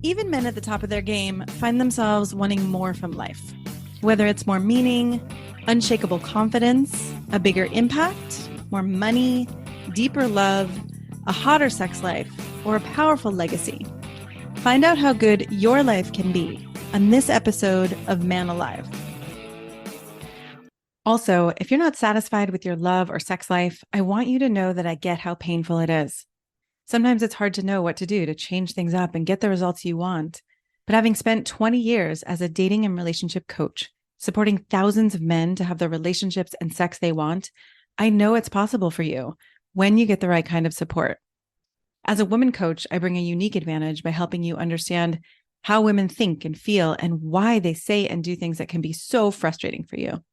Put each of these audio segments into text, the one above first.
Even men at the top of their game find themselves wanting more from life. Whether it's more meaning, unshakable confidence, a bigger impact, more money, deeper love, a hotter sex life, or a powerful legacy. Find out how good your life can be on this episode of Man Alive. Also, if you're not satisfied with your love or sex life, I want you to know that I get how painful it is. Sometimes it's hard to know what to do to change things up and get the results you want. But having spent 20 years as a dating and relationship coach, supporting thousands of men to have the relationships and sex they want, I know it's possible for you when you get the right kind of support. As a woman coach, I bring a unique advantage by helping you understand how women think and feel and why they say and do things that can be so frustrating for you.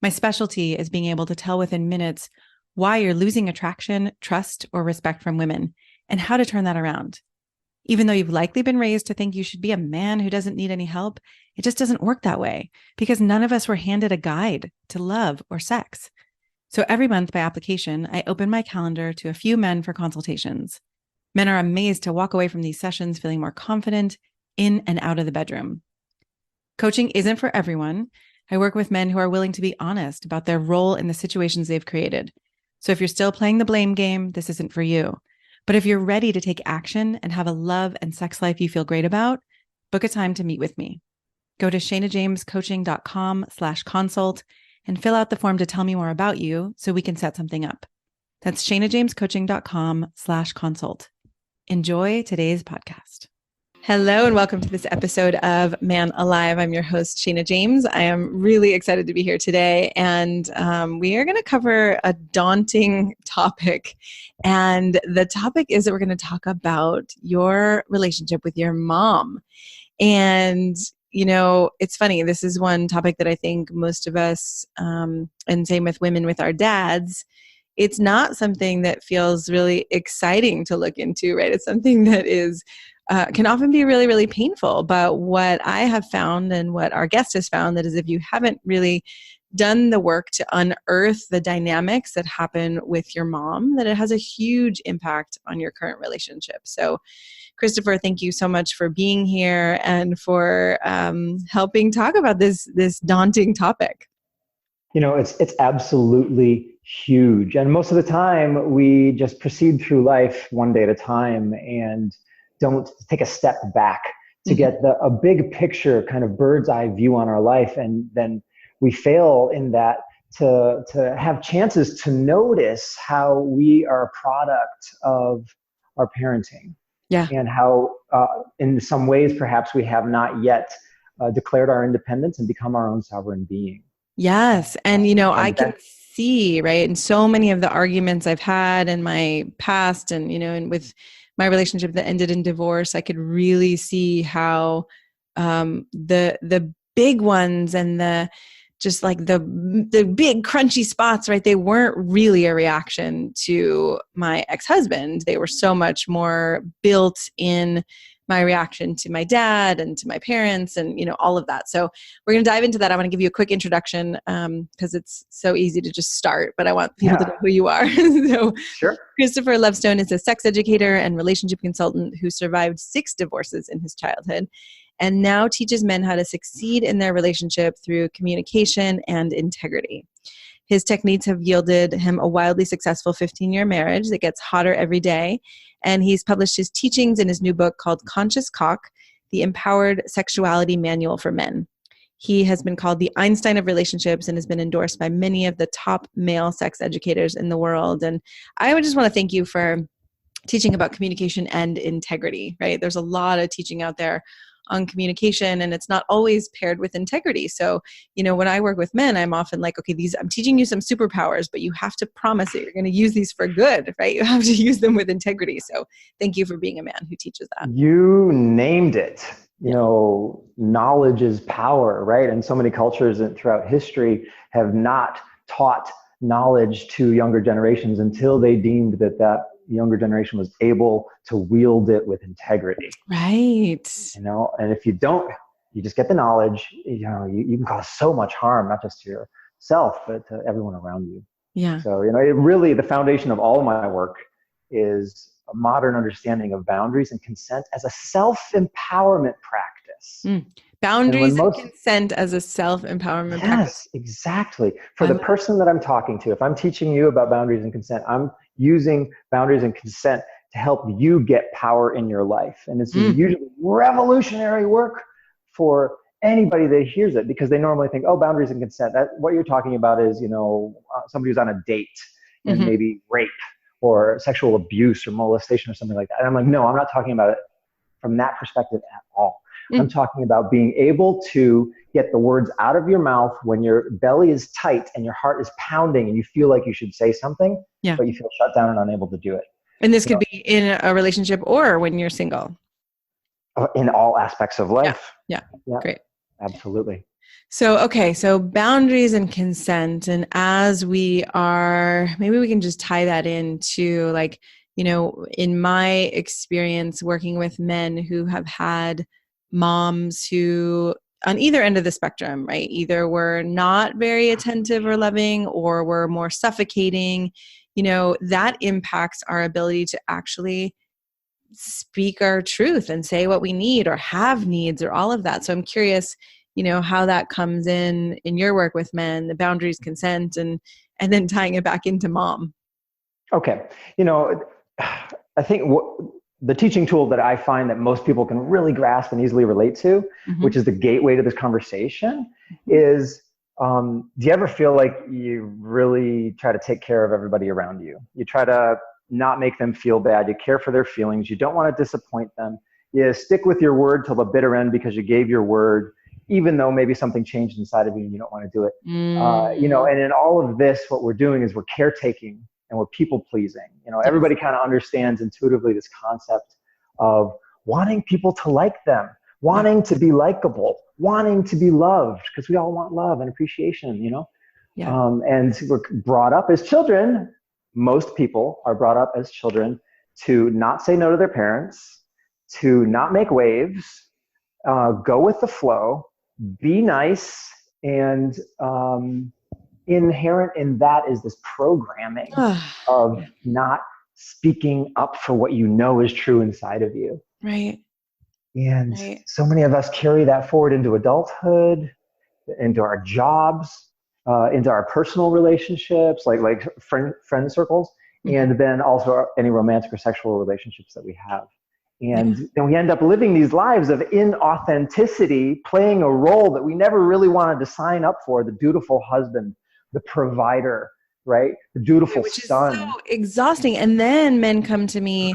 My specialty is being able to tell within minutes why you're losing attraction, trust, or respect from women, and how to turn that around. Even though you've likely been raised to think you should be a man who doesn't need any help, it just doesn't work that way because none of us were handed a guide to love or sex. So every month by application, I open my calendar to a few men for consultations. Men are amazed to walk away from these sessions feeling more confident in and out of the bedroom. Coaching isn't for everyone. I work with men who are willing to be honest about their role in the situations they've created. So if you're still playing the blame game, this isn't for you. But if you're ready to take action and have a love and sex life you feel great about, book a time to meet with me. Go to shanajamescoaching.com/consult and fill out the form to tell me more about you so we can set something up. That's shanajamescoaching.com/consult. Enjoy today's podcast. Hello and welcome to this episode of Man Alive. I'm your host, Shana James. I am really excited to be here today, and we are going to cover a daunting topic. And the topic is that we're going to talk about your relationship with your mom. And, you know, it's funny. This is one topic that I think most of us, and same with women with our dads, it's not something that feels really exciting to look into, right? It's something that is can often be really, really painful. But what I have found and what our guest has found that is if you haven't really done the work to unearth the dynamics that happen with your mom, that it has a huge impact on your current relationship. So Kristopher, thank you so much for being here and for helping talk about this daunting topic. You know, it's absolutely huge. And most of the time we just proceed through life one day at a time and don't take a step back to get a big picture kind of bird's eye view on our life. And then we fail in that to have chances to notice how we are a product of our parenting. Yeah. And how in some ways perhaps we have not yet declared our independence and become our own sovereign being. Yes. And, you know, I can see, right, in so many of the arguments I've had in my past and, you know, and with my relationship that ended in divorce, I could really see how the big ones and the just like the big crunchy spots, right, they weren't really a reaction to my ex-husband. They were so much more built in my reaction to my dad and to my parents and, you know, all of that. So we're going to dive into that. I want to give you a quick introduction because it's so easy to just start, but I want people to know who you are. So sure. Kristopher Lovestone is a sex educator and relationship consultant who survived 6 divorces in his childhood and now teaches men how to succeed in their relationship through communication and integrity. His techniques have yielded him a wildly successful 15-year marriage that gets hotter every day. And he's published his teachings in his new book called Conscious Cock, The Empowered Sexuality Manual for Men. He has been called the Einstein of relationships and has been endorsed by many of the top male sex educators in the world. And I would just want to thank you for teaching about communication and integrity, right? There's a lot of teaching out there on communication and it's not always paired with integrity. So, you know, when I work with men, I'm often like, okay, I'm teaching you some superpowers, but you have to promise that you're going to use these for good, right? You have to use them with integrity. So thank you for being a man who teaches that. You named it. You know, knowledge is power, right? And so many cultures throughout history have not taught knowledge to younger generations until they deemed that younger generation was able to wield it with integrity. Right. You know, and if you don't, you just get the knowledge, you know, you can cause so much harm, not just to yourself, but to everyone around you. Yeah. So, you know, it really, the foundation of all of my work is modern understanding of boundaries and consent as a self-empowerment practice. Mm. And when Boundaries and most, consent as a self-empowerment practice. yes, exactly. For I the love person that I'm talking to, if I'm teaching you about boundaries and consent, I'm using boundaries and consent to help you get power in your life. And this is it. usually revolutionary work for anybody that hears it, because they normally think, oh, boundaries and consent, that what you're talking about is, somebody who's on a date and Mm-hmm. maybe rape or sexual abuse or molestation or something like that. And I'm like, no, I'm not talking about it from that perspective at all. I'm Mm. talking about being able to get the words out of your mouth when your belly is tight and your heart is pounding and you feel like you should say something, Yeah. but you feel shut down and unable to do it. And this You could know, be in a relationship or when you're single. in all aspects of Yeah. life. Yeah. Yeah, Great. absolutely. So, okay. So boundaries and consent. And as we are, maybe we can just tie that into like, in my experience working with men who have had moms who on either end of the spectrum, right? Either were not very attentive or loving or were more suffocating, that impacts our ability to actually speak our truth and say what we need or have needs or all of that. So I'm curious, how that comes in your work with men, the boundaries, consent, and then tying it back into mom. Okay. I think the teaching tool that I find that most people can really grasp and easily relate to, Mm-hmm. which is the gateway to this conversation, Mm-hmm. is do you ever feel like you really try to take care of everybody around you? You try to not make them feel bad. You care for their feelings. You don't want to disappoint them. You stick with your word till the bitter end because you gave your word, even though maybe something changed inside of you and you don't want to do it. And in all of this, what we're doing is we're caretaking and we're people pleasing. Everybody kind of understands intuitively this concept of wanting people to like them, wanting to be likable, wanting to be loved, because we all want love and appreciation, Yeah. And we're brought up as children. Most people are brought up as children to not say no to their parents, to not make waves, go with the flow, be nice, and inherent in that is this programming of not speaking up for what you know is true inside of you. Right. And Right. so many of us carry that forward into adulthood, into our jobs, into our personal relationships, like friend circles, Mm-hmm. and then also any romantic or sexual relationships that we have. Yeah. And then we end up living these lives of inauthenticity, playing a role that we never really wanted to sign up for, the dutiful husband, the provider, right? The dutiful Which is so son. exhausting. And then men come to me,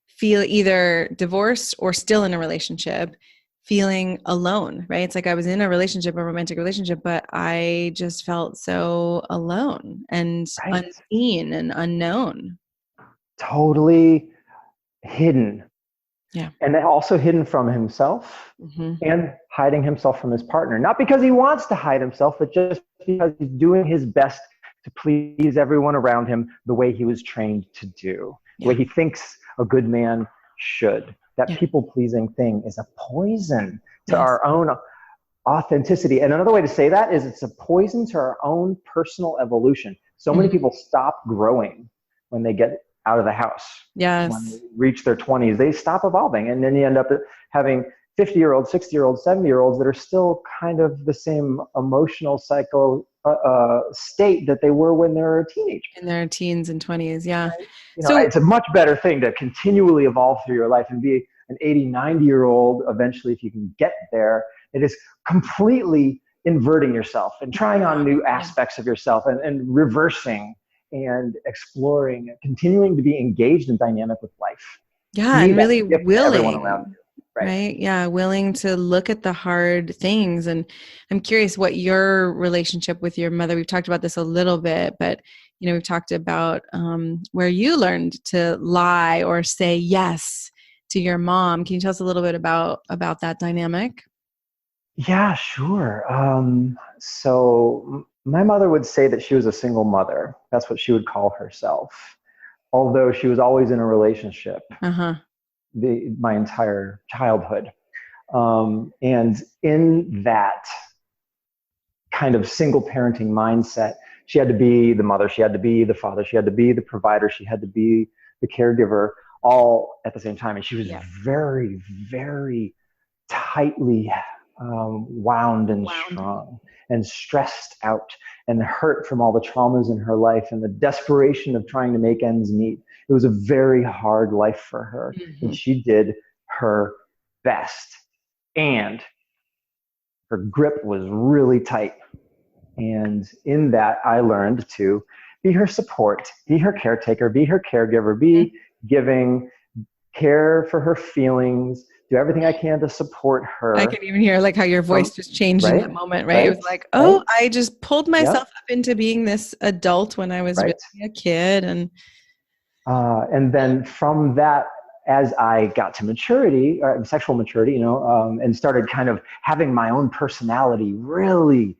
feel either divorced or still in a relationship, feeling alone, right? It's like I was in a relationship, a romantic relationship, but I just felt so alone and Right? unseen and unknown. Totally hidden. Yeah. And then also hidden from himself Mm-hmm. and hiding himself from his partner. Not because he wants to hide himself, but just because he's doing his best to please everyone around him the way he was trained to do, the way he thinks a good man should. That people-pleasing thing is a poison to our own authenticity. And another way to say that is it's a poison to our own personal evolution. So many people stop growing when they get out of the house. Yes. When they reach their 20s, they stop evolving. And then you end up having 50-year-olds, 60-year-olds, 70-year-olds that are still kind of the same emotional state that they were when they were a teenager. In their teens and 20s. Yeah. Right? So It's a much better thing to continually evolve through your life and be an 80, 90-year-old eventually, if you can get there. It is completely inverting yourself and trying on new aspects of yourself and reversing and exploring, continuing to be engaged and dynamic with life. yeah, and really Everyone around willing, you. right? Yeah, willing to look at the hard things. And I'm curious what your relationship with your mother, we've talked about this a little bit, but we've talked about where you learned to lie or say yes to your mom. Can you tell us a little bit about that dynamic? Yeah, sure. So my mother would say that she was a single mother. That's what she would call herself. Although she was always in a relationship my entire childhood. And in that kind of single parenting mindset, she had to be the mother, she had to be the father, she had to be the provider, she had to be the caregiver all at the same time. And she was Yeah. very, very tightly wound and Wound. strung and stressed out and hurt from all the traumas in her life and the desperation of trying to make ends meet. It was a very hard life for her, and Mm-hmm. she did her best. And her grip was really tight. And in that, I learned to be her support, be her caretaker, be her caregiver, be giving, care for her feelings, do everything I can to support I her can even hear like how your voice from, just changed in right, that moment, right? It was right, like, right, oh, I just pulled myself yep, up into being this adult when I was really right. a kid. And And then from that, as I got to maturity, sexual maturity, and started kind of having my own personality really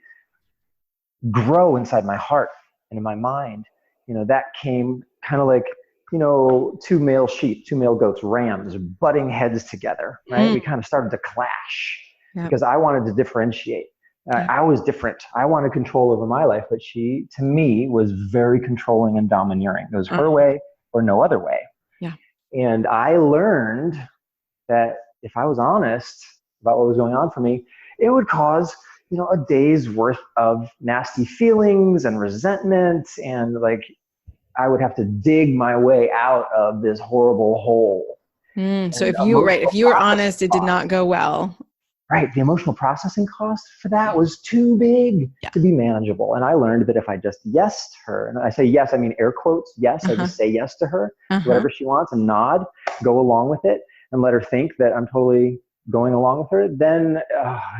grow inside my heart and in my mind, that came kind of like, two male sheep, two male goats, rams butting heads together, right? We mm, kind of started to clash yeah, because I wanted to differentiate. yeah, I was different. I wanted control over my life, but she, to me, was very controlling and domineering. It was her uh, way or no other way. yeah, And I learned that if I was honest about what was going on for me, it would cause, a day's worth of nasty feelings and resentment. And like, I would have to dig my way out of this horrible hole. So And if emotional you were processing honest, it did costs, not go well. right? The emotional processing cost for that Yeah, was too big yeah, to be manageable. And I learned that if I just yesed her, and I say yes, I mean air quotes, yes, I uh-huh, just say yes to her, to uh-huh. whatever she wants and nod, go along with it and let her think that I'm totally going along with her, then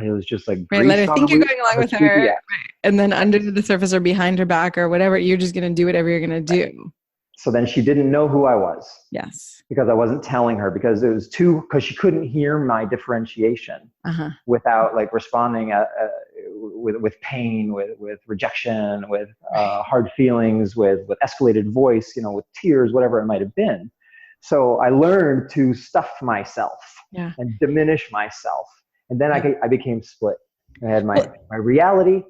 it was just like Right, let her grease on think you're going on along a with her, squeaky wheel. right? And then Right. under the surface or behind her back or whatever, you're just going to do whatever you're going to Right. do. So then she didn't know who I was Yes. because I wasn't telling her because she couldn't hear my differentiation Uh-huh. without like responding with pain, with rejection, with Right. hard feelings, with escalated voice, with tears, whatever it might have been. So I learned to stuff myself Yeah. and diminish myself, and then Yeah. I became split. I had my Well, my reality,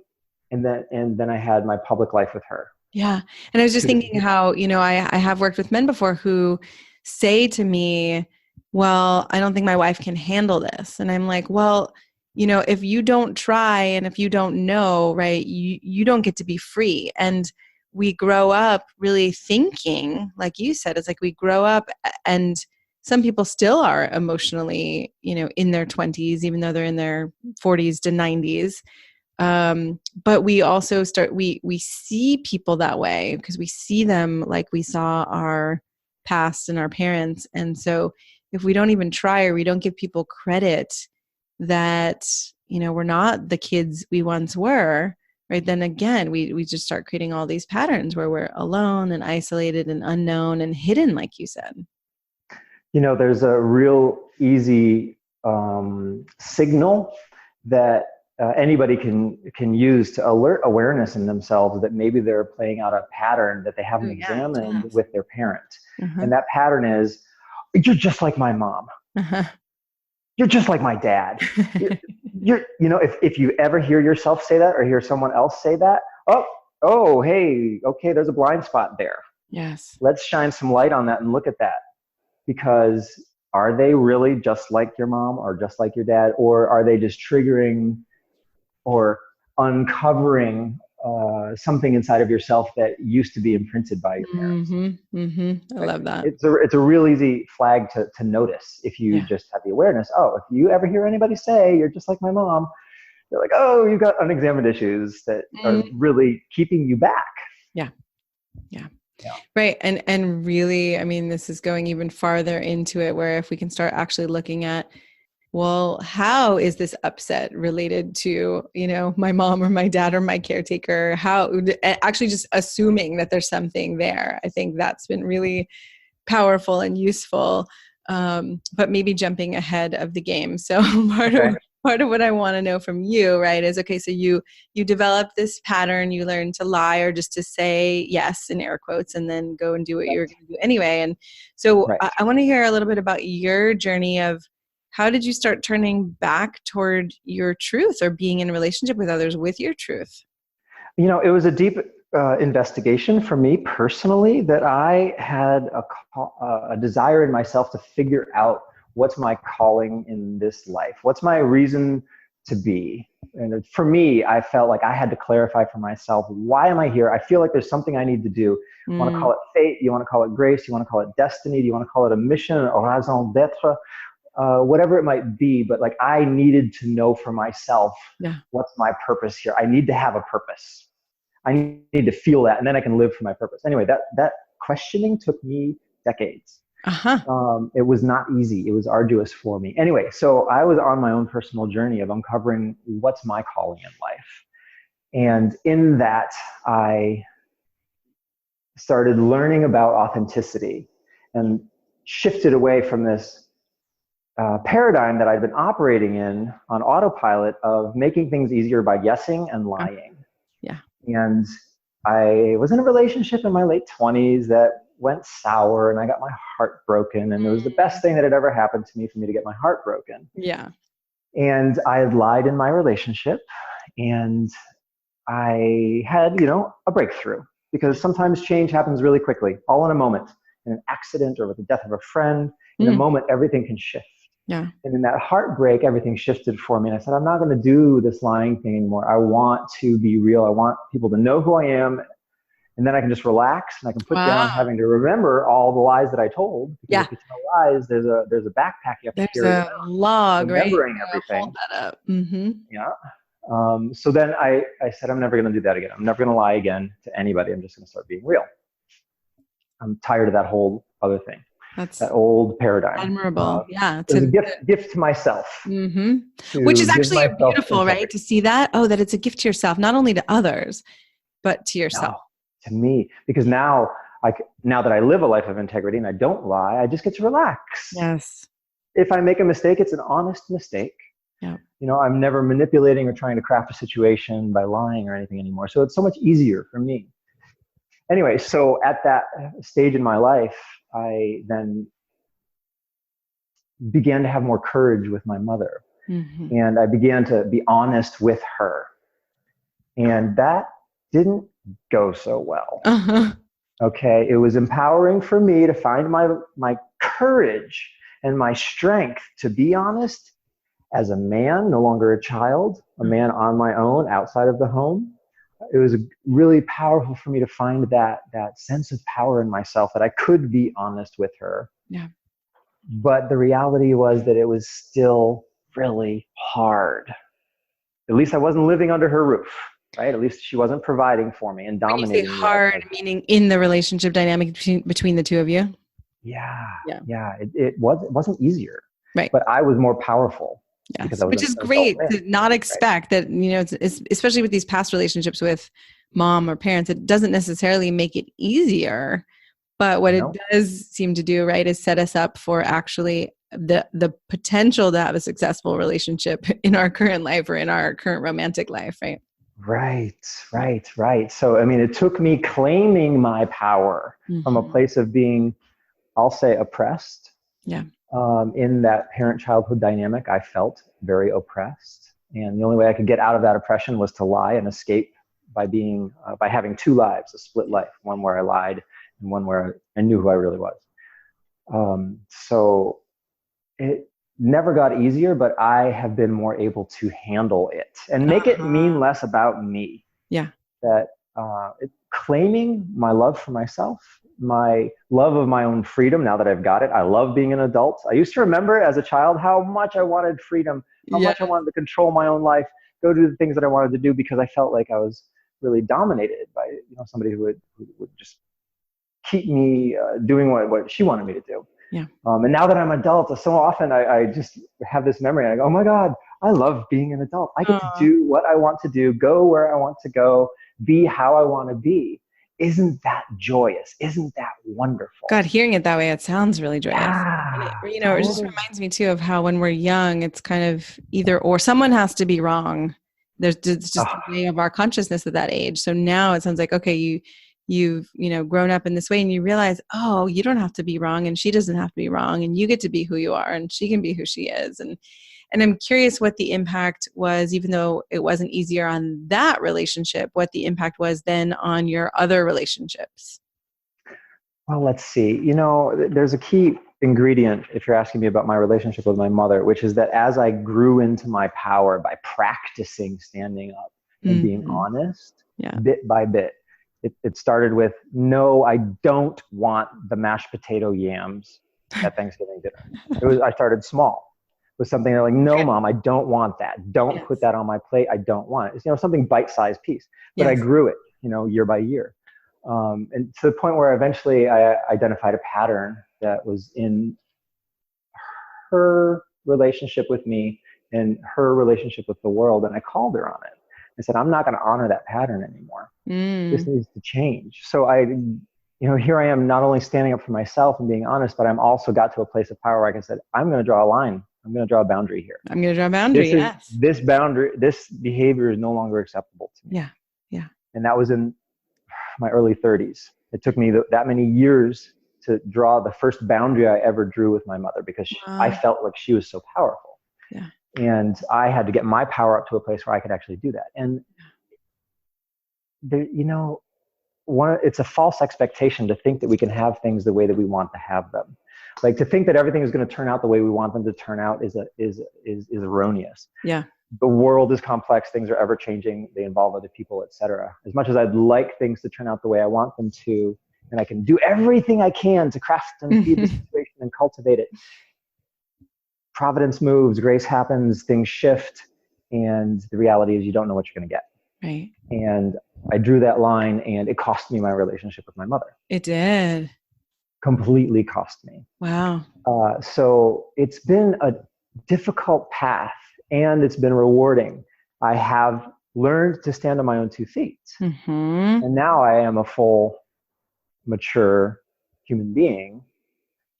and then I had my public life with her. yeah. And I was just Two different thinking people. how, I have worked with men before who say to me, well, I don't think my wife can handle this. And I'm like, well, if you don't try and if you don't know, right, you don't get to be free. And we grow up really thinking, like you said, it's like we grow up and some people still are emotionally, in their 20s, even though they're in their 40s to 90s. But we also we see people that way because we see them like we saw our past and our parents. And so if we don't even try or we don't give people credit that we're not the kids we once were, right, then again we just start creating all these patterns where we're alone and isolated and unknown and hidden, like you said. There's a real easy signal that anybody can use to alert awareness in themselves that maybe they're playing out a pattern that they Oh haven't yeah, tell examined us. with their parent. Uh-huh. And that pattern is, you're just like my mom. Uh-huh. You're just like my dad. You're, if you ever hear yourself say that or hear someone else say that, oh, hey, okay, there's a blind spot there. Yes. Let's shine some light on that and look at that. Because are they really just like your mom or just like your dad, or are they just triggering or uncovering something inside of yourself that used to be imprinted by your parents? Mm-hmm. Mm-hmm. I Right? love that. It's a real easy flag to notice if you Yeah. just have the awareness. Oh, if you ever hear anybody say you're just like my mom, you're like, oh, you've got unexamined issues that are Mm, really keeping you back. yeah. Yeah. Yeah. Right. And really, I mean, this is going even farther into it where if we can start actually looking at, well, how is this upset related to, my mom or my dad or my caretaker? How actually just assuming that there's something there. I think that's been really powerful and useful. But maybe jumping ahead of the game. So Okay. part of what I want to know from you, right, is okay, so you develop this pattern, you learn to lie or just to say yes in air quotes and then go and do what you're Right. going to do anyway. And so Right. I want to hear a little bit about your journey of how did you start turning back toward your truth or being in a relationship with others with your truth? It was a deep investigation for me personally that I had a desire in myself to figure out what's my calling in this life, what's my reason to be. And for me, I felt like I had to clarify for myself, why am I here? I feel like there's something I need to do. You want to call it fate? You want to call it grace? You want to call it destiny? Do you want to call it a mission or raison d'être? Whatever it might be, but like I needed to know for myself, what's my purpose here? I need to have a purpose. I need to feel that, and then I can live for my purpose. Anyway, that questioning took me decades. It was not easy. It was arduous for me. Anyway, so I was on my own personal journey of uncovering what's my calling in life. And in that, I started learning about authenticity and shifted away from this paradigm that I'd been operating in on autopilot of making things easier by guessing and lying. And I was in a relationship in my late 20s that went sour, and I got my heart broken. And it was the best thing that had ever happened to me for me to get my heart broken. And I had lied in my relationship, and I had, a breakthrough, because sometimes change happens really quickly, all in a moment, in an accident or with the death of a friend. In a moment, everything can shift. And in that heartbreak, everything shifted for me. And I said, I'm not going to do this lying thing anymore. I want to be real. I want people to know who I am. And then I can just relax, and I can put down having to remember all the lies that I told. Because if you tell lies, there's a backpack you have to carry around. There's a log, remembering right? everything. Hold that up. So then I said, I'm never going to do that again. I'm never going to lie again to anybody. I'm just going to start being real. I'm tired of that whole other thing. That old paradigm. Admirable. It's a gift to myself. Which is actually beautiful, right? To see that, that it's a gift to yourself, not only to others, but to yourself. To me, because now that I live a life of integrity and I don't lie, I just get to relax. If I make a mistake, it's an honest mistake. I'm never manipulating or trying to craft a situation by lying or anything anymore. So it's so much easier for me. Anyway, so at that stage in my life, I then began to have more courage with my mother. And I began to be honest with her. And that didn't go so well. Okay, it was empowering for me to find my courage and my strength to be honest as a man, no longer a child, a man on my own outside of the home. It was really powerful for me to find that sense of power in myself, that I could be honest with her. But the reality was that it was still really hard. At least I wasn't living under her roof, right? At least she wasn't providing for me and dominating. When you say hard, meaning in the relationship dynamic between the two of you? It wasn't easier. Right. But I was more powerful. Which is great to not expect that, it's, especially with these past relationships with mom or parents, it doesn't necessarily make it easier. But what it does seem to do, right, is set us up for actually the potential to have a successful relationship in our current life or in our current romantic life, right? Right. So, it took me claiming my power from a place of being, I'll say, oppressed. In that parent-childhood dynamic, I felt very oppressed. And the only way I could get out of that oppression was to lie and escape by having two lives, a split life, one where I lied and one where I knew who I really was. So it never got easier, but I have been more able to handle it and make it mean less about me. That claiming my love for myself, my love of my own freedom, now that I've got it. I love being an adult. I used to remember as a child how much I wanted freedom, how much I wanted to control my own life, go do the things that I wanted to do, because I felt like I was really dominated by somebody who would just keep me doing what she wanted me to do. And now that I'm an adult, so often I just have this memory. And I go, oh my God, I love being an adult. I get to do what I want to do, go where I want to go, be how I want to be. Isn't that joyous? Isn't that wonderful? God, hearing it that way, it sounds really joyous. It just reminds me too of how when we're young, it's kind of either or. Someone has to be wrong. It's just the way of our consciousness at that age. So now it sounds like, okay, you've grown up in this way, and you realize, you don't have to be wrong, and she doesn't have to be wrong, and you get to be who you are, and she can be who she is. And And I'm curious what the impact was, even though it wasn't easier on that relationship, what the impact was then on your other relationships. Well, let's see. There's a key ingredient, if you're asking me about my relationship with my mother, which is that as I grew into my power by practicing standing up and being Mm-hmm. honest, Yeah. bit by bit, it started with, no, I don't want the mashed potato yams at Thanksgiving dinner. I started small with something like, no, Mom, I don't want that. Don't put that on my plate. I don't want it. It's, something bite-sized piece. But I grew it, year by year. And to the point where eventually I identified a pattern that was in her relationship with me and her relationship with the world. And I called her on it. I said, I'm not going to honor that pattern anymore. This needs to change. So here I am not only standing up for myself and being honest, but I'm also got to a place of power where I can say, I'm going to draw a line. I'm going to draw a boundary here. I'm going to draw a boundary. This boundary, this behavior is no longer acceptable to me. Yeah. Yeah. And that was in my early 30s. It took me that many years to draw the first boundary I ever drew with my mother, because I felt like she was so powerful. Yeah. And I had to get my power up to a place where I could actually do that. And it's a false expectation to think that we can have things the way that we want to have them. Like, to think that everything is going to turn out the way we want them to turn out is erroneous. Yeah. The world is complex. Things are ever changing. They involve other people, etc. As much as I'd like things to turn out the way I want them to, and I can do everything I can to craft and feed the situation and cultivate it, providence moves, grace happens, things shift, and the reality is you don't know what you're going to get. Right. And I drew that line, and it cost me my relationship with my mother. It did. Completely cost me. Wow. So it's been a difficult path, and it's been rewarding. I have learned to stand on my own 2 feet. Mm-hmm. And now I am a full, mature human being,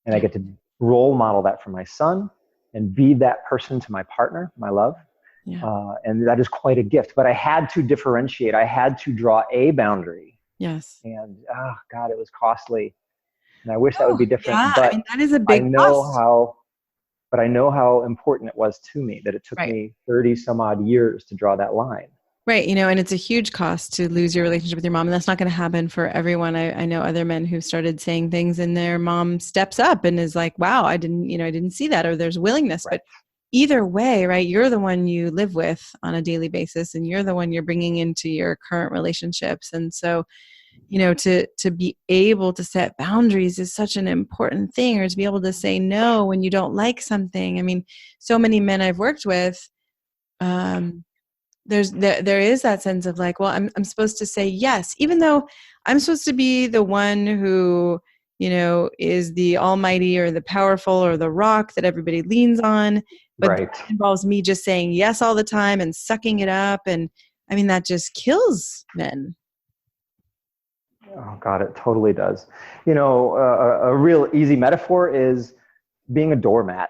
and I get to role model that for my son and be that person to my partner, my love. Yeah. And that is quite a gift. But I had to differentiate. I had to draw a boundary. Yes. And God, it was costly. And I wish that would be different. Yeah. But I mean, that is a big cost. I know how important it was to me that it took me 30 some odd years to draw that line. Right. And it's a huge cost to lose your relationship with your mom. And that's not going to happen for everyone. I know other men who've started saying things and their mom steps up and is like, wow, I didn't see that, or there's willingness. Right. But either way, right, you're the one you live with on a daily basis, and you're the one you're bringing into your current relationships. And so, to be able to set boundaries is such an important thing, or to be able to say no when you don't like something. I mean, so many men I've worked with, there is that sense of like, well, I'm supposed to say yes, even though I'm supposed to be the one who, is the almighty or the powerful or the rock that everybody leans on. But that involves me just saying yes all the time and sucking it up. And I mean, that just kills men. Oh God, it totally does. A real easy metaphor is being a doormat,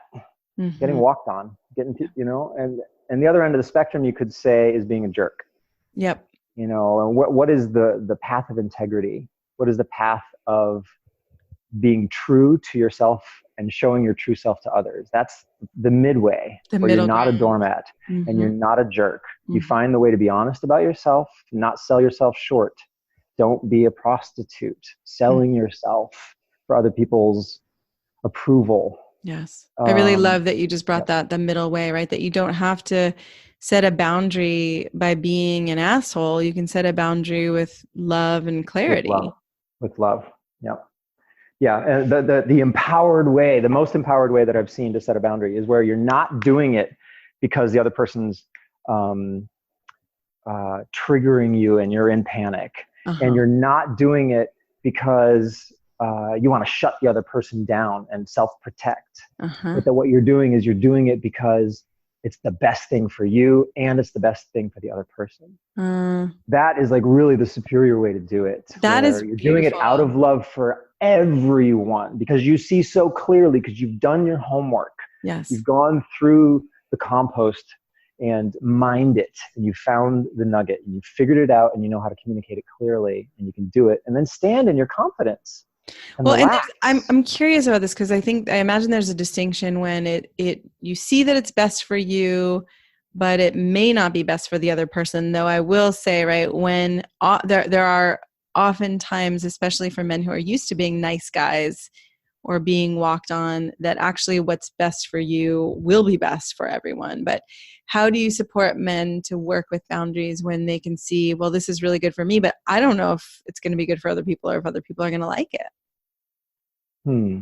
getting walked on, and the other end of the spectrum, you could say, is being a jerk. Yep. And what is the path of integrity? What is the path of being true to yourself and showing your true self to others? That's the midway, where you're not a doormat and you're not a jerk. You find the way to be honest about yourself, not sell yourself short. Don't be a prostitute, selling yourself for other people's approval. Yes. I really love that you just brought that the middle way, right? That you don't have to set a boundary by being an asshole. You can set a boundary with love and clarity. With love. Yeah. Yeah. And the empowered way, the most empowered way that I've seen to set a boundary is where you're not doing it because the other person's triggering you and you're in panic. And you're not doing it because you want to shut the other person down and self-protect. But that what you're doing is you're doing it because it's the best thing for you and it's the best thing for the other person. That is like really the superior way to do it. That is you're doing it out of love for everyone, because you see so clearly, because you've done your homework. Yes. You've gone through the compost and mined it, and you found the nugget, and you figured it out, and you know how to communicate it clearly, and you can do it, and then stand in your confidence. and Well, and relax. I'm curious about this because I imagine there's a distinction when it you see that it's best for you, but it may not be best for the other person. Though I will say, right, when there are often times, especially for men who are used to being nice guys or being walked on, that actually what's best for you will be best for everyone. But how do you support men to work with boundaries when they can see, well, this is really good for me, but I don't know if it's going to be good for other people or if other people are going to like it? Hmm.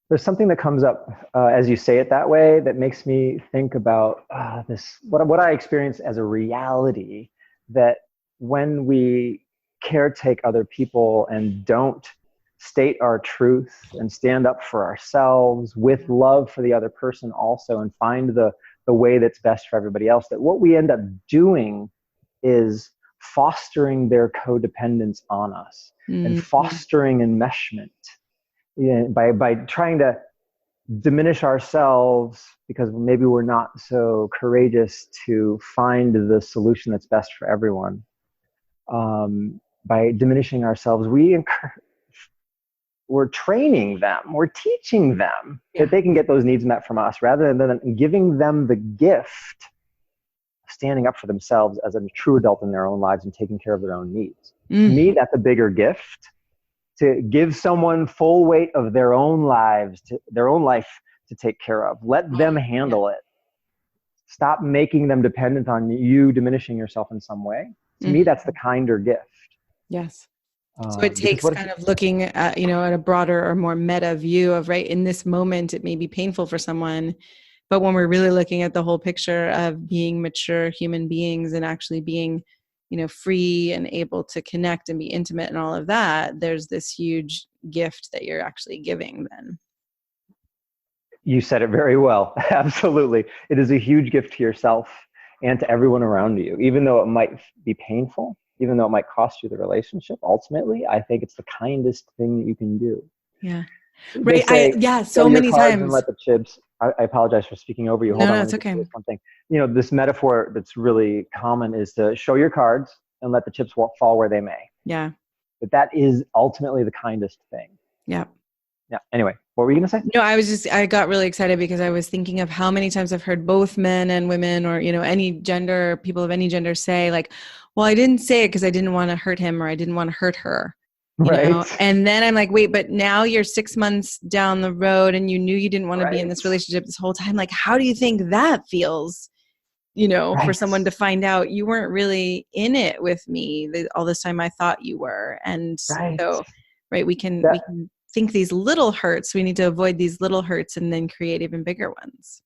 There's something that comes up as you say it that way that makes me think about this what I experience as a reality that when we caretake other people and don't state our truth and stand up for ourselves with love for the other person also and find the way that's best for everybody else, that what we end up doing is fostering their codependence on us and Mm-hmm. fostering enmeshment, by trying to diminish ourselves because maybe we're not so courageous to find the solution that's best for everyone. By diminishing ourselves, we're training them, we're teaching them that Yeah. they can get those needs met from us rather than giving them the gift of standing up for themselves as a true adult in their own lives and taking care of their own needs. To me, Mm-hmm. that's a bigger gift, to give someone full weight of their own lives, to their own life to take care of. Let them Yeah. handle it. Stop making them dependent on you diminishing yourself in some way. To me, that's the Mm-hmm. kinder gift. Yes. So it Because takes what if, kind of looking at, at a broader or more meta view of, right, in this moment, it may be painful for someone, but when we're really looking at the whole picture of being mature human beings and actually being, free and able to connect and be intimate and all of that, there's this huge gift that you're actually giving then. you said it very well. Absolutely. It is a huge gift to yourself and to everyone around you, even though it might be painful, even though it might cost you the relationship. Ultimately, I think it's the kindest thing that you can do. Yeah. They Right. say, Yeah, show so your many cards and times. let the chips. I apologize for speaking over you. No, Hold on, no, let me it's just say okay. this one thing. This metaphor that's really common is to show your cards and let the chips fall where they may. Yeah. But that is ultimately the kindest thing. Yeah. Yeah. Anyway, what were you going to say? No, I got really excited because I was thinking of how many times I've heard both men and women or, any gender, people of any gender say like, well, I didn't say it because I didn't want to hurt him or I didn't want to hurt her, Right. And then I'm like, wait, but now you're 6 months down the road and you knew you didn't want to be in Right. this relationship this whole time. Like, how do you think that feels, for Right. someone to find out you weren't really in it with me all this time I thought you were. And Right. so, right, we That can think these little hurts. We need to avoid these little hurts and then create even bigger ones.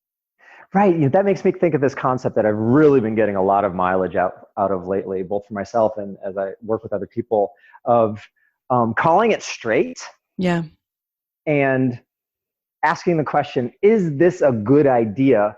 right. That makes me think of this concept that I've really been getting a lot of mileage out of lately, both for myself and as I work with other people, of calling it straight Yeah. and asking the question, is this a good idea?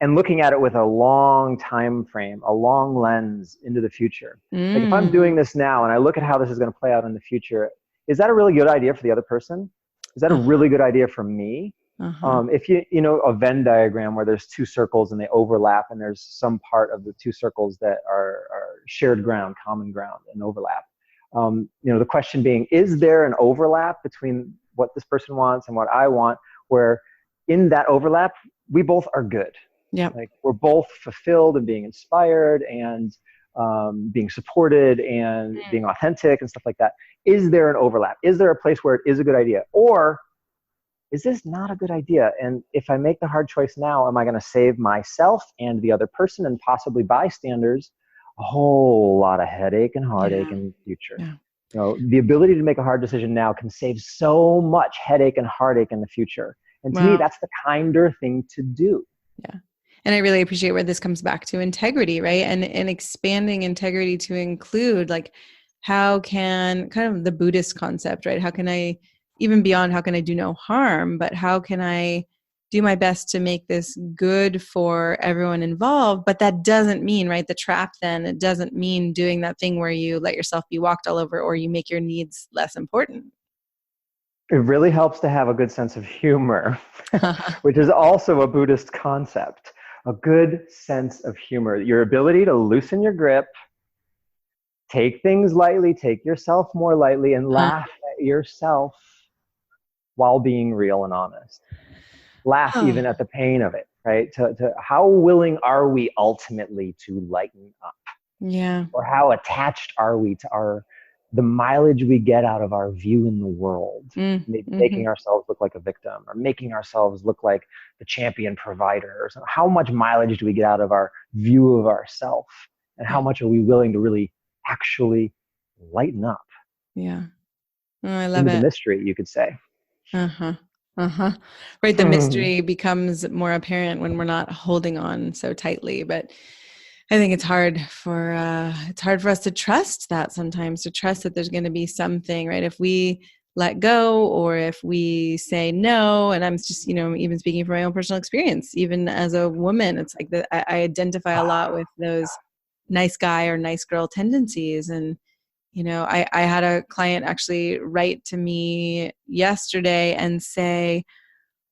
And looking at it with a long time frame, a long lens into the future. Like if I'm doing Mm. this now and I look at how this is going to play out in the future, is that a really good idea for the other person? Is that a Uh-huh. really good idea for me? Uh-huh. If you know a Venn diagram where there's two circles and they overlap and there's some part of the two circles that are shared ground, common ground, and overlap. The question being, is there an overlap between what this person wants and what I want, where in that overlap, we both are good? Yep. Like we're both fulfilled and being inspired and being supported and being authentic and stuff like that. Is there an overlap? Is there a place where it is a good idea? Or is this not a good idea? And if I make the hard choice now, am I going to save myself and the other person and possibly bystanders a whole lot of headache and heartache Yeah. in the future? Yeah. The ability to make a hard decision now can save so much headache and heartache in the future. And to me, Wow. that's the kinder thing to do. Yeah. And I really appreciate where this comes back to integrity, right? And expanding integrity to include like how can kind of the Buddhist concept, right? How can I even beyond how can I do no harm, but how can I do my best to make this good for everyone involved? But that doesn't mean, right? The trap then, it doesn't mean doing that thing where you let yourself be walked all over or you make your needs less important. It really helps to have a good sense of humor, which is also a Buddhist concept. A good sense of humor, your ability to loosen your grip, take things lightly, take yourself more lightly, and Uh, laugh at yourself while being real and honest. Laugh oh, even at the pain of it, right? How willing are we ultimately to lighten up? yeah. Or how attached are we to the mileage we get out of our view in the world, maybe Mm-hmm. making ourselves look like a victim or making ourselves look like the champion provider or something. How much mileage do we get out of our view of ourself, and Yeah. how much are we willing to really actually lighten up Yeah. Oh, I love into the it. mystery, you could say. Uh-huh. Uh-huh. Right. The mystery becomes more apparent when we're not holding on so tightly. But I think it's hard for us to trust that sometimes, to trust that there's going to be something, right? If we let go or if we say no, and I'm just, even speaking from my own personal experience, even as a woman, it's like that I identify a lot with those nice guy or nice girl tendencies. And I had a client actually write to me yesterday and say,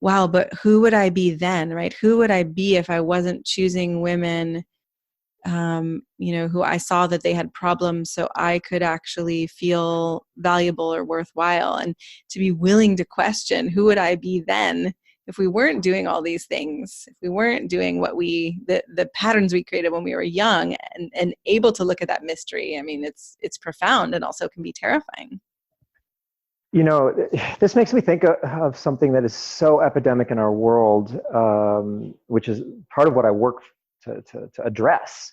wow, but who would I be then, right? Who would I be if I wasn't choosing women, who I saw that they had problems so I could actually feel valuable or worthwhile, and to be willing to question who would I be then if we weren't doing all these things, if we weren't doing the patterns we created when we were young, and able to look at that mystery. I mean, it's profound and also can be terrifying. You know, this makes me think of something that is so epidemic in our world, which is part of what I work to address,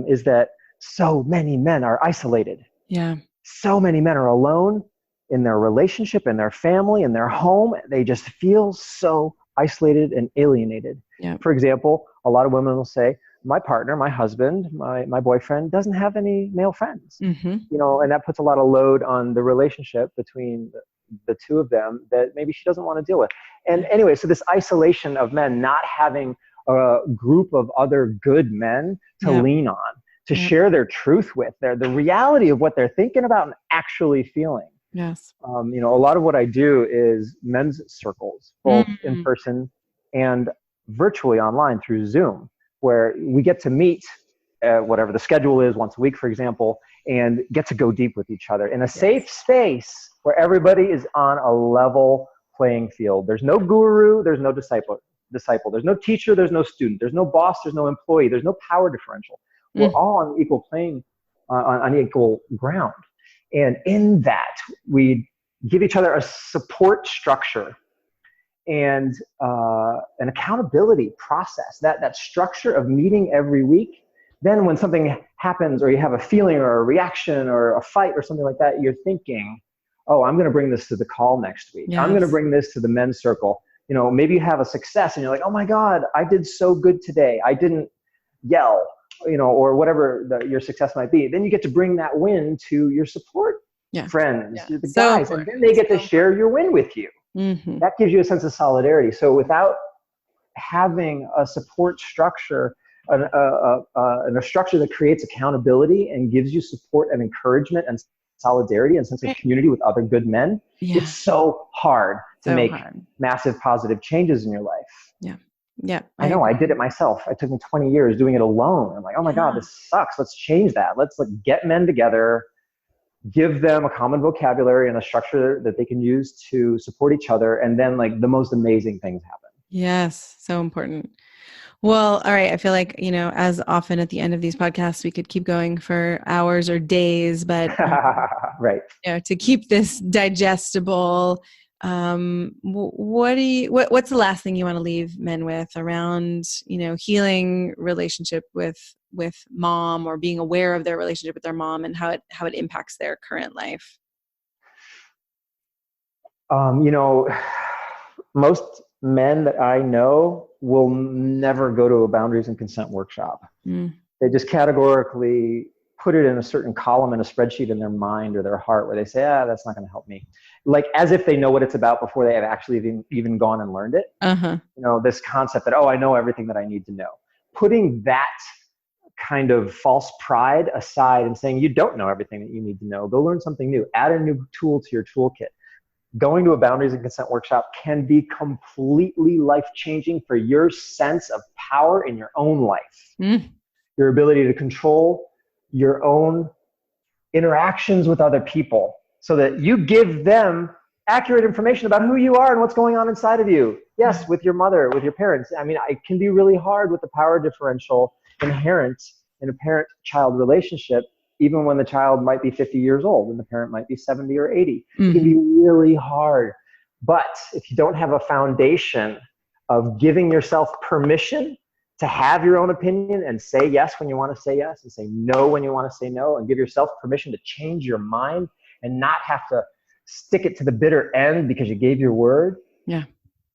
is that so many men are isolated. Yeah. So many men are alone in their relationship, in their family, in their home. They just feel so isolated and alienated. Yeah. For example, a lot of women will say, my partner, my husband, my boyfriend doesn't have any male friends. Mm-hmm. And that puts a lot of load on the relationship between the two of them that maybe she doesn't want to deal with. And anyway, so this isolation of men not having a group of other good men to Yeah. lean on, to Yeah. share their truth with, the reality of what they're thinking about and actually feeling. Yes. A lot of what I do is men's circles, both in Mm-hmm. person and virtually online through Zoom, where we get to meet, whatever the schedule is, once a week, for example, and get to go deep with each other in a Yes. safe space where everybody is on a level playing field. There's no guru, there's no disciple, there's no teacher, there's no student, there's no boss, there's no employee, there's no power differential. We're Mm. all on equal playing, on equal ground. And in that, we give each other a support structure and an accountability process, that structure of meeting every week. Then when something happens or you have a feeling or a reaction or a fight or something like that, you're thinking, oh, I'm going to bring this to the call next week. I'm going to Yes. bring this to the men's circle. Maybe you have a success and you're like, oh my God, I did so good today. I didn't yell, or whatever your success might be. Then you get to bring that win to your support Yeah. friends, Yeah. the So guys, and then they get to share your win with you. mm-hmm. That gives you a sense of solidarity. So without having a support structure, and a structure that creates accountability and gives you support and encouragement and solidarity and sense of community with other good men, Yeah. it's so hard to So make hard. massive positive changes in your life. Yeah. Yeah. I know I did it myself. It took me 20 years doing it alone. I'm like, oh my God, this sucks. Let's change that. Let's get men together, give them a common vocabulary and a structure that they can use to support each other. And then the most amazing things happen. Yes. So important. Well, all right. I feel like, as often at the end of these podcasts, we could keep going for hours or days, but Right. to keep this digestible, what's the last thing you want to leave men with around, healing relationship with mom, or being aware of their relationship with their mom and how it impacts their current life? Um, you know, most men that I know will never go to a boundaries and consent workshop. Mm. They just categorically put it in a certain column in a spreadsheet in their mind or their heart where they say, that's not going to help me. Like as if they know what it's about before they have actually even gone and learned it. Uh-huh. This concept that, I know everything that I need to know. Putting that kind of false pride aside and saying, you don't know everything that you need to know. Go learn something new. Add a new tool to your toolkit. Going to a boundaries and consent workshop can be completely life-changing for your sense of power in your own life. Mm. Your ability to control your own interactions with other people so that you give them accurate information about who you are and what's going on inside of you. Yes, with your mother, with your parents. I mean, it can be really hard with the power differential inherent in a parent-child relationship, even when the child might be 50 years old and the parent might be 70 or 80. It can be really hard. But if you don't have a foundation of giving yourself permission to have your own opinion and say yes when you want to say yes and say no when you want to say no, and give yourself permission to change your mind and not have to stick it to the bitter end because you gave your word. Yeah.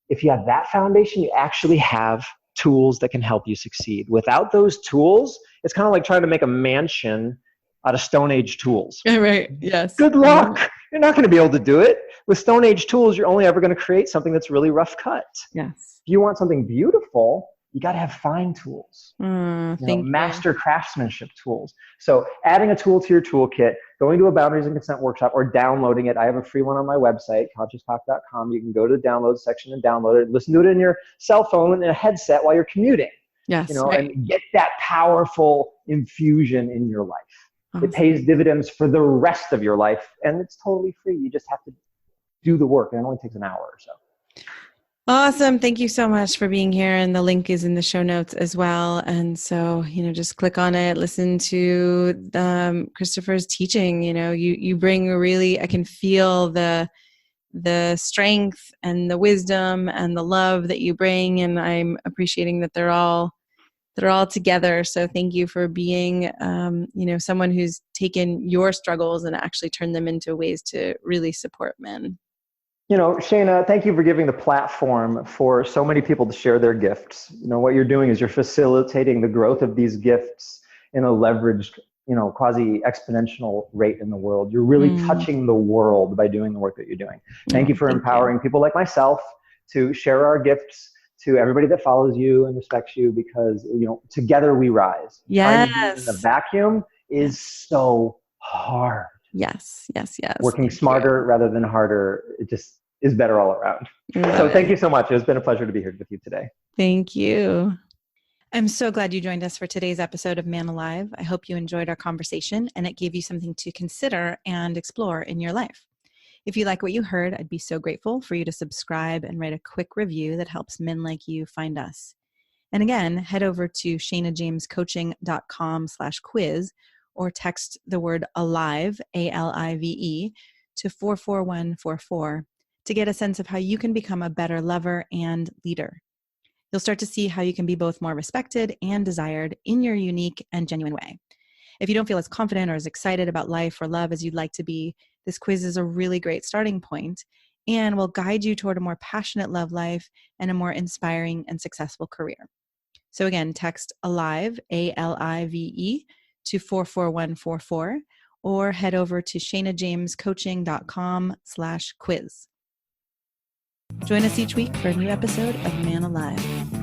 If you have that foundation, you actually have tools that can help you succeed. Without those tools, it's kind of like trying to make a mansion out of Stone Age tools. Right. Yes. Good luck. You're not going to be able to do it. With Stone Age tools, you're only ever going to create something that's really rough cut. Yes. If you want something beautiful, you got to have fine tools, master you. craftsmanship tools. So adding a tool to your toolkit, going to a boundaries and consent workshop, or downloading it. I have a free one on my website, conscioustalk.com. You can go to the download section and download it. Listen to it in your cell phone in a headset while you're commuting. Yes. And get that powerful infusion in your life. Awesome. It pays dividends for the rest of your life, and it's totally free. You just have to do the work, and it only takes an hour or so. Awesome. Thank you so much for being here. And the link is in the show notes as well. And so, just click on it, listen to Kristopher's teaching. You bring I can feel the strength and the wisdom and the love that you bring. And I'm appreciating that they're all together. So thank you for being, someone who's taken your struggles and actually turned them into ways to really support men. Shana, thank you for giving the platform for so many people to share their gifts. What you're doing is you're facilitating the growth of these gifts in a leveraged, quasi exponential rate in the world. You're really touching the world by doing the work that you're doing. Thank you for empowering people like myself to share our gifts to everybody that follows you and respects you, because, together we rise. Yes. Trying to be in the vacuum is so hard. Yes. Working smarter rather than harder, it just is better all around. So thank you so much. It's been a pleasure to be here with you today. Thank you. I'm so glad you joined us for today's episode of Man Alive. I hope you enjoyed our conversation and it gave you something to consider and explore in your life. If you like what you heard, I'd be so grateful for you to subscribe and write a quick review that helps men like you find us. And again, head over to shanajamescoaching.com/quiz or text the word ALIVE, ALIVE, to 44144 to get a sense of how you can become a better lover and leader. You'll start to see how you can be both more respected and desired in your unique and genuine way. If you don't feel as confident or as excited about life or love as you'd like to be, this quiz is a really great starting point and will guide you toward a more passionate love life and a more inspiring and successful career. So again, text ALIVE, ALIVE, to 44144 or head over to shanajamescoaching.com/quiz. Join us each week for a new episode of Man Alive.